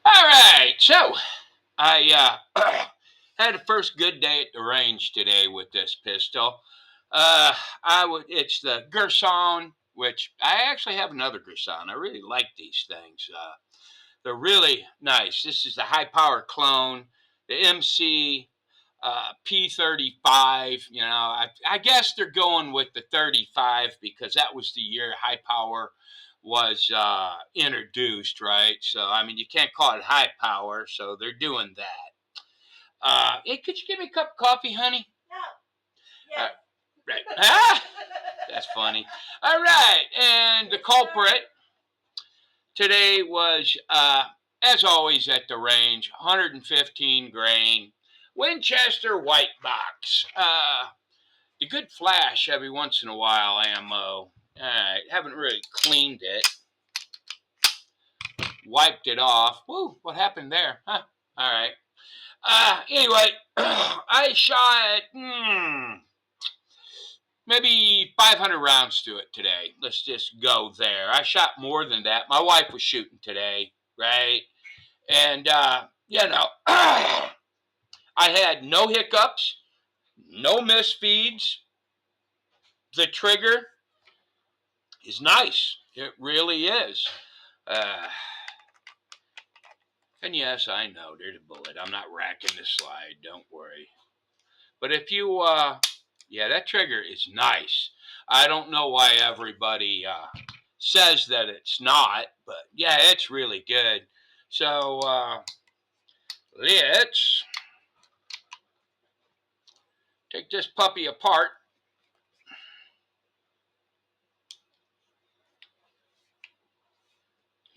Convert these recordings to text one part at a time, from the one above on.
All right, so I had a first good day at the range today with this pistol. Uh, it's the Girsan, which I actually have another Girsan. I really like these things. They're really nice. This is the high power clone, the MC P35. I guess they're going with the 35 because that was the year high power was introduced, right? So, I mean, you can't call it high power, so they're doing that. Hey, could you give me a cup of coffee, honey? No. Right. Ah, that's funny. All right, and the culprit today was, as always, at the range, 115 grain Winchester white box. The good flash every once in a while ammo. Haven't really cleaned it. Wiped it off. Woo, what happened there? Huh? All right. Anyway, I shot maybe 500 rounds to it today. Let's just go there. I shot more than that. My wife was shooting today, right? And, I had no hiccups, no misfeeds. The trigger is nice. It really is. Uh, and yes, I know there's a bullet. I'm not racking the slide. Don't worry. But if you, yeah, that trigger is nice. I don't know why everybody says that it's not, but yeah, it's really good. So let's take this puppy apart.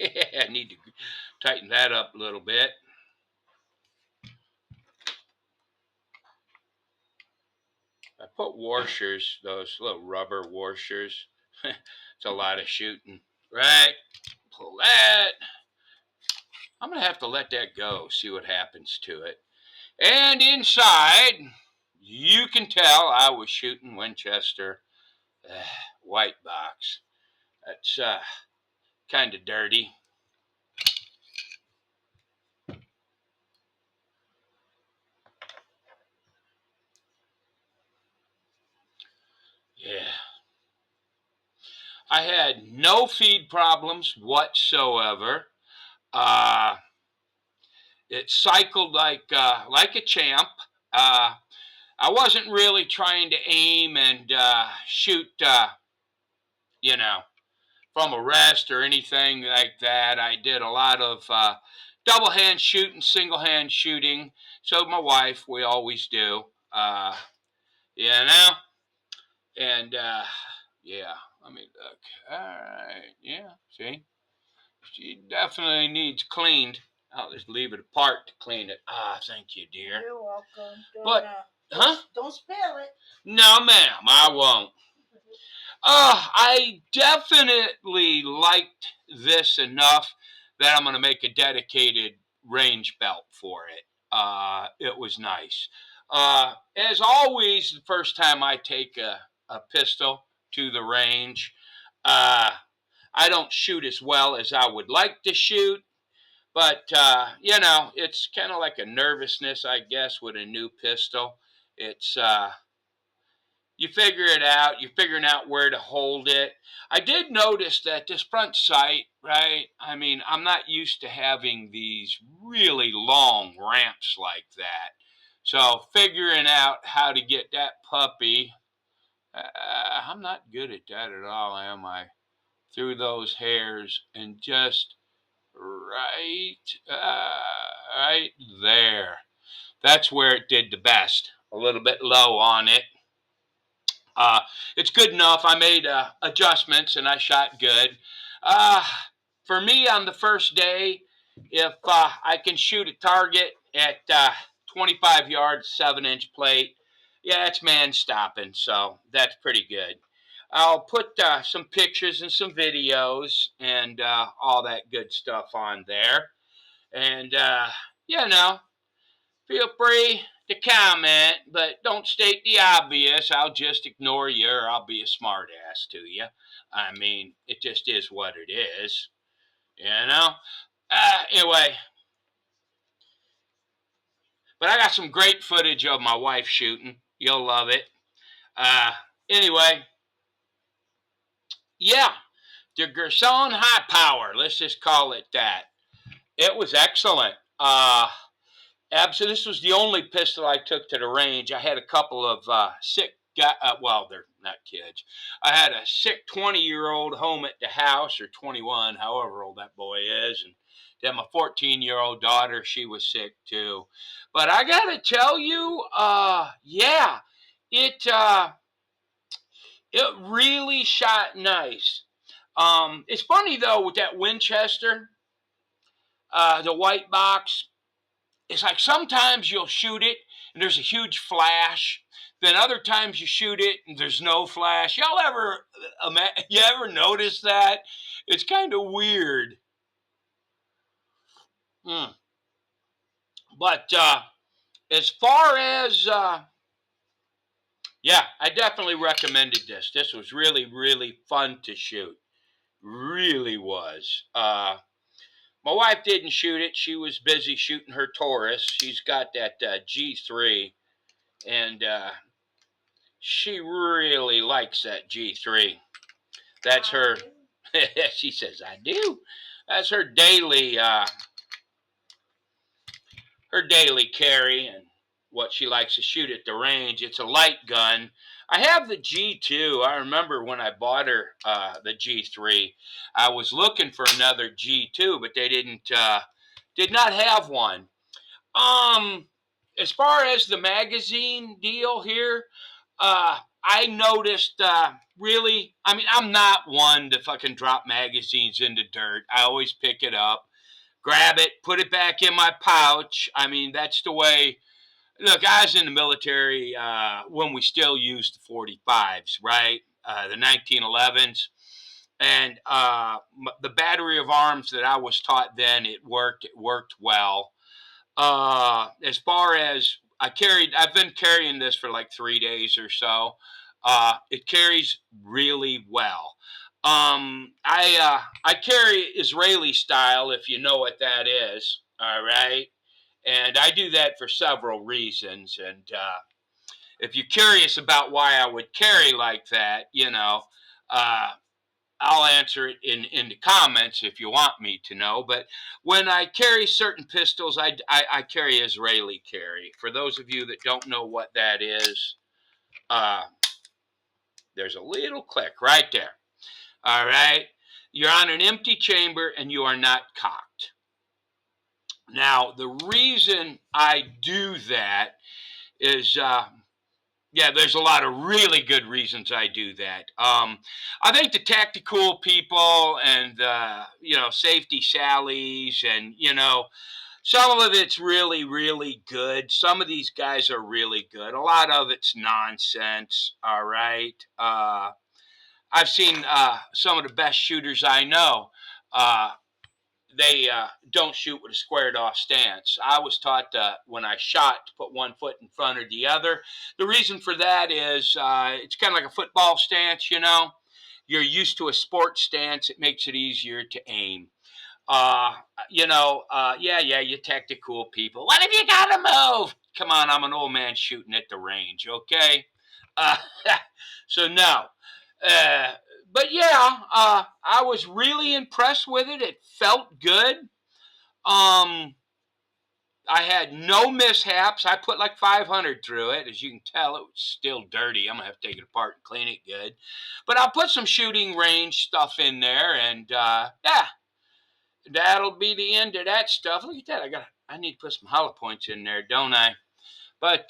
I need to tighten that up a little bit. I put washers, those little rubber washers. It's a lot of shooting. Right. Pull that. I'm going to have to let that go, see what happens to it. And inside, you can tell I was shooting Winchester white box. That's kind of dirty. Yeah. I had no feed problems whatsoever. Uh, it cycled like a champ. Uh, I wasn't really trying to aim and shoot, you know, from a rest or anything like that. I did a lot of double hand shooting, single hand shooting. So my wife, we always do, uh, you know, and yeah. Let me look. All right, yeah. See, she definitely needs cleaned. I'll just leave it apart to clean it. Ah, thank you, dear. You're welcome. But, huh? Don't spill it. No, ma'am, I won't. I definitely liked this enough that I'm going to make a dedicated range belt for it. It was nice. As always, the first time I take a pistol to the range, uh, I don't shoot as well as I would like to shoot. But, it's kind of like a nervousness, I guess, with a new pistol. It's, you figure it out. You're figuring out where to hold it. I did notice that this front sight, right? I mean, I'm not used to having these really long ramps like that. So figuring out how to get that puppy, I'm not good at that at all, am I? Through those hairs and just right, right there. That's where it did the best. A little bit low on it. Uh, it's good enough. I made adjustments and I shot good. Uh, for me, on the first day, if I can shoot a target at 25 yards, 7-inch plate, yeah, it's man stopping. So that's pretty good. I'll put some pictures and some videos and all that good stuff on there. And, you know, feel free to comment, but don't state the obvious. I'll just ignore you or I'll be a smartass to you. I mean, it just is what it is, you know? Anyway, But I got some great footage of my wife shooting. You'll love it. Uh, anyway, yeah, the Girsan High Power, let's just call it that. It was excellent. Absolutely, this was the only pistol I took to the range. I had a couple of sick guys, well, they're not kids. I had a sick 20-year-old home at the house, or 21, however old that boy is. And then my 14-year-old daughter, she was sick too. But I got to tell you, yeah, it, uh, it really shot nice. It's funny though with that Winchester, the white box. It's like sometimes you'll shoot it and there's a huge flash. Then other times you shoot it and there's no flash. Y'all ever you ever notice that? It's kind of weird. Mm. But as far as yeah, I definitely recommended this. This was really really fun to shoot. Really was. My wife didn't shoot it. She was busy shooting her Taurus. She's got that G3, and she really likes that G3. That's her. She says, "I do." That's her daily carry, and what she likes to shoot at the range. It's a light gun. I have the G2. I remember when I bought her the G3, I was looking for another G2, but they did not have one. Um, as far as the magazine deal here, I noticed really. I mean, I'm not one to fucking drop magazines in the dirt. I always pick it up, grab it, put it back in my pouch. I mean, that's the way. Look, I was in the military when we still used the 45s, right? The 1911s. And the battery of arms that I was taught then, it worked. It worked well. As far as I've been carrying this for like 3 days or so. It carries really well. I carry Israeli style, if you know what that is. All right, and I do that for several reasons. And if you're curious about why I would carry like that, uh, I'll answer it in the comments if you want me to know. But when I carry certain pistols, I carry Israeli carry. For those of you that don't know what that is, uh, there's a little click right there. All right. You're on an empty chamber and you are not cocked. Now, the reason I do that is yeah, there's a lot of really good reasons I do that. I think the tactical people and safety sallies, and some of it's really really good. Some of these guys are really good. A lot of it's nonsense. All right. I've seen some of the best shooters I know. They don't shoot with a squared off stance. I was taught when I shot to put one foot in front of the other. The reason for that is it's kind of like a football stance, you know. You're used to a sports stance, it makes it easier to aim. Uh, yeah, you tactical people. What have you got to move? Come on, I'm an old man shooting at the range, okay? Uh, so, no. Uh, but yeah, I was really impressed with it. It felt good. Um, I had no mishaps. I put like 500 through it. As you can tell, it was still dirty. I'm gonna have to take it apart and clean it good. But I'll put some shooting range stuff in there, and yeah, that'll be the end of that stuff. Look at that. I need to put some hollow points in there, don't I? But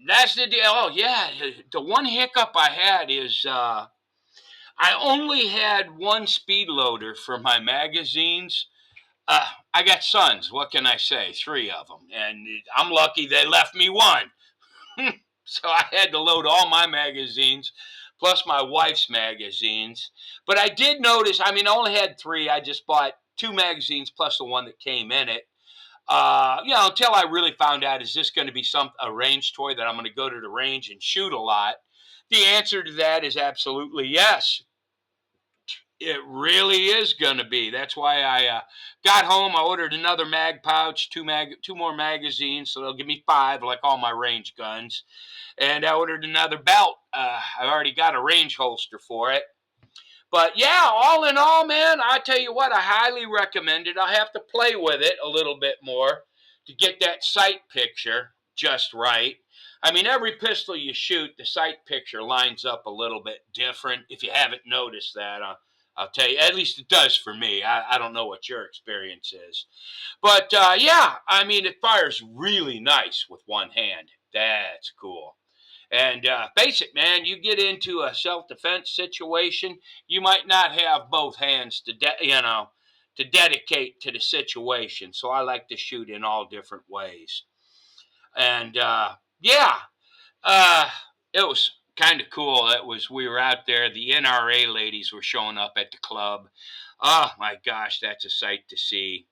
that's the deal. Oh yeah, the one hiccup I had is I only had one speed loader for my magazines. I got sons. What can I say? Three of them, and I'm lucky they left me one. So I had to load all my magazines, plus my wife's magazines. But I did notice. I mean, I only had three. I just bought two magazines plus the one that came in it. Until I really found out, is this going to be a range toy that I'm going to go to the range and shoot a lot? The answer to that is absolutely yes. It really is going to be. That's why I got home. I ordered another mag pouch, two more magazines, so they'll give me 5, like all my range guns. And I ordered another belt. I've already got a range holster for it. But yeah, all in all, man, I tell you what, I highly recommend it. I have to play with it a little bit more to get that sight picture just right. I mean, every pistol you shoot, the sight picture lines up a little bit different. If you haven't noticed that, I'll tell you, at least it does for me. I don't know what your experience is. But yeah, I mean, it fires really nice with one hand. That's cool. And face it, man, you get into a self-defense situation, you might not have both hands to dedicate to the situation. So I like to shoot in all different ways. And yeah, uh, it was kind of cool. We were out there. The NRA ladies were showing up at the club. Oh my gosh, that's a sight to see.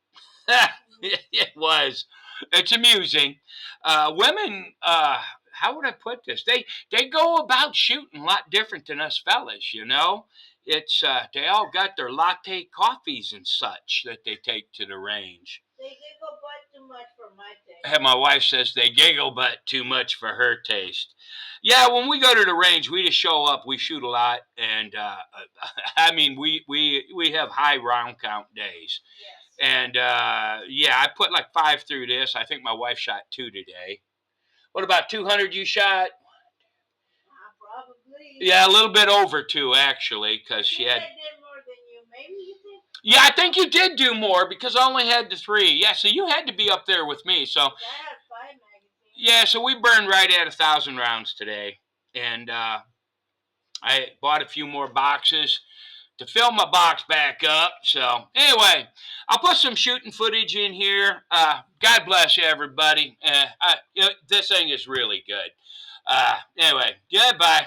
It was. It's amusing. Women, how would I put this? They go about shooting a lot different than us fellas, you know. It's they all got their latte coffees and such that they take to the range. They giggle but too much for my taste. My wife says they giggle but too much for her taste. Yeah, when we go to the range, we just show up. We shoot a lot, and I mean, we have high round count days. Yes. And yeah, I put like 5 through this. I think my wife shot 2 today. What about 200 you shot? Probably. Yeah, a little bit over 2 actually, because she had. I did more than you. Maybe you did. Yeah, I think you did do more because I only had the 3. Yeah, so you had to be up there with me. So. I had 5 magazines. Yeah, so we burned right at 1,000 rounds today, and I bought a few more boxes to fill my box back up. So anyway, I'll put some shooting footage in here. God bless everybody. This thing is really good. Anyway, goodbye.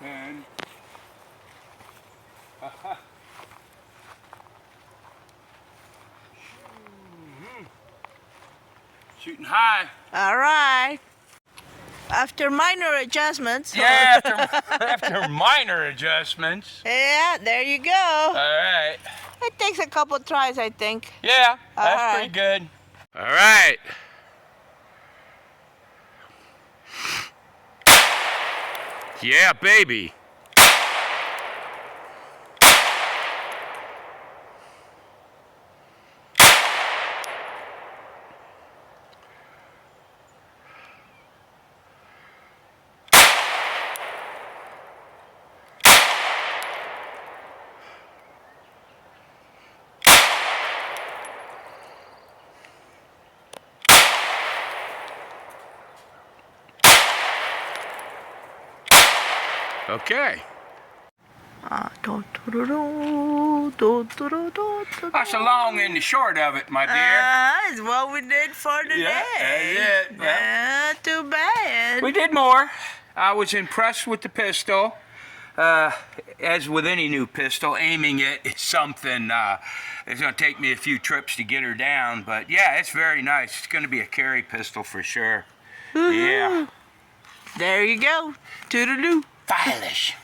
And shooting high. All right. After minor adjustments. Yeah, after minor adjustments. Yeah, there you go. All right. It takes a couple tries, I think. Yeah, that's pretty good. All right. Yeah, baby. Okay. That's the long and the short of it, my dear. That's what we did for today. Yeah, that's it. Yeah. Not too bad. We did more. I was impressed with the pistol. As with any new pistol, aiming it is something. It's going to take me a few trips to get her down, but yeah, it's very nice. It's going to be a carry pistol for sure. Yeah. There you go. Toodaloo. Stylish.